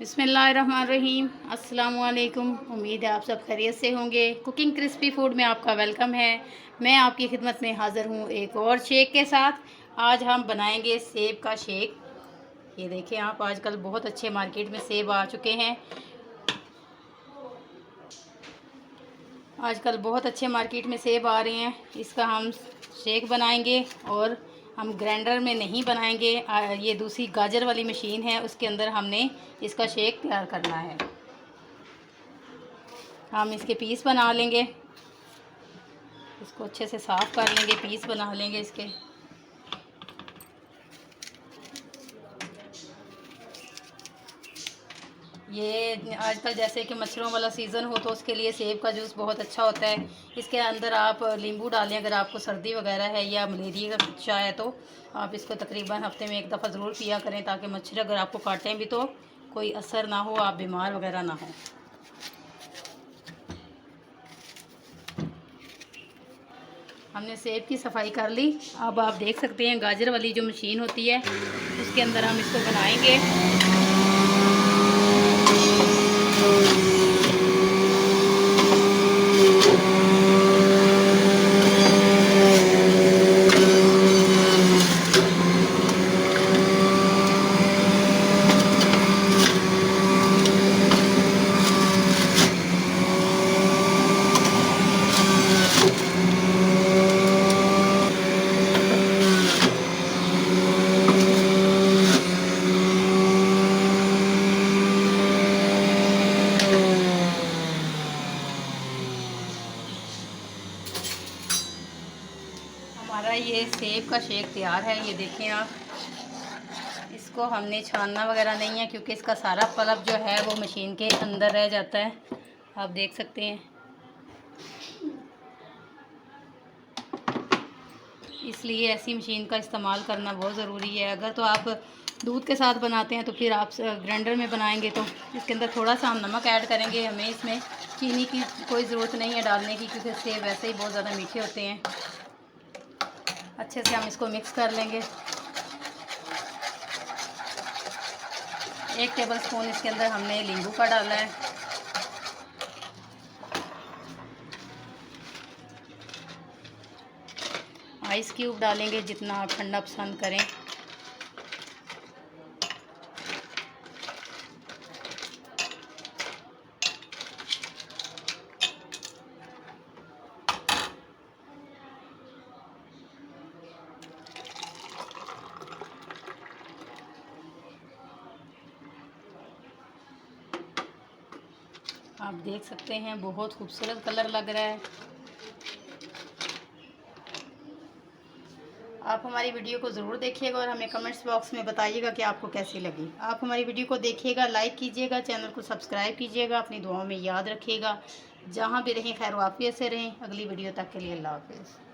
बिस्मिल्लाहिर्रहमानिर्रहीम। अस्सलामुअलैकुम। उम्मीद है आप सब खैरियत से होंगे। कुकिंग क्रिस्पी फूड में आपका वेलकम है। मैं आपकी खिदमत में हाज़िर हूँ एक और शेक के साथ। आज हम बनाएंगे सेब का शेक। ये देखें आप, आजकल बहुत अच्छे मार्केट में सेब आ चुके हैं। आजकल बहुत अच्छे मार्केट में सेब आ रहे हैं। इसका हम शेक बनाएंगे और हम ग्राइंडर में नहीं बनाएंगे। ये दूसरी गाजर वाली मशीन है, उसके अंदर हमने इसका शेक तैयार करना है। हम इसके पीस बना लेंगे, इसको अच्छे से साफ़ कर लेंगे, पीस बना लेंगे इसके। ये आजकल जैसे कि मच्छरों वाला सीज़न हो तो उसके लिए सेब का जूस बहुत अच्छा होता है। इसके अंदर आप नींबू डालें अगर आपको सर्दी वगैरह है या मलेरिया का खदशा है तो आप इसको तकरीबन हफ्ते में एक दफ़ा ज़रूर पिया करें, ताकि मच्छर अगर आपको काटें भी तो कोई असर ना हो, आप बीमार वगैरह ना हो। हमने सेब की सफाई कर ली। अब आप देख सकते हैं गाजर वाली जो मशीन होती है उसके अंदर हम इसको बनाएंगे। हमारा ये सेब का शेक तैयार है। ये देखें आप, इसको हमने छानना वगैरह नहीं है क्योंकि इसका सारा पल्प जो है वो मशीन के अंदर रह जाता है। आप देख सकते हैं, इसलिए ऐसी मशीन का इस्तेमाल करना बहुत ज़रूरी है। अगर तो आप दूध के साथ बनाते हैं तो फिर आप ग्राइंडर में बनाएंगे तो इसके अंदर थोड़ा सा हम नमक ऐड करेंगे। हमें इसमें चीनी की कोई ज़रूरत नहीं है डालने की, क्योंकि सेब वैसे ही बहुत ज़्यादा मीठे होते हैं। अच्छे से हम इसको मिक्स कर लेंगे। 1 टेबलस्पून इसके अंदर हमने नींबू का डाला है। आइस क्यूब डालेंगे जितना आप ठंडा पसंद करें। आप देख सकते हैं बहुत खूबसूरत कलर लग रहा है। आप हमारी वीडियो को ज़रूर देखिएगा और हमें कमेंट्स बॉक्स में बताइएगा कि आपको कैसी लगी। आप हमारी वीडियो को देखिएगा, लाइक कीजिएगा, चैनल को सब्सक्राइब कीजिएगा, अपनी दुआओं में याद रखिएगा। जहाँ भी रहें खैर वाफियत से रहें। अगली वीडियो तक के लिए अल्लाह हाफ़िज़।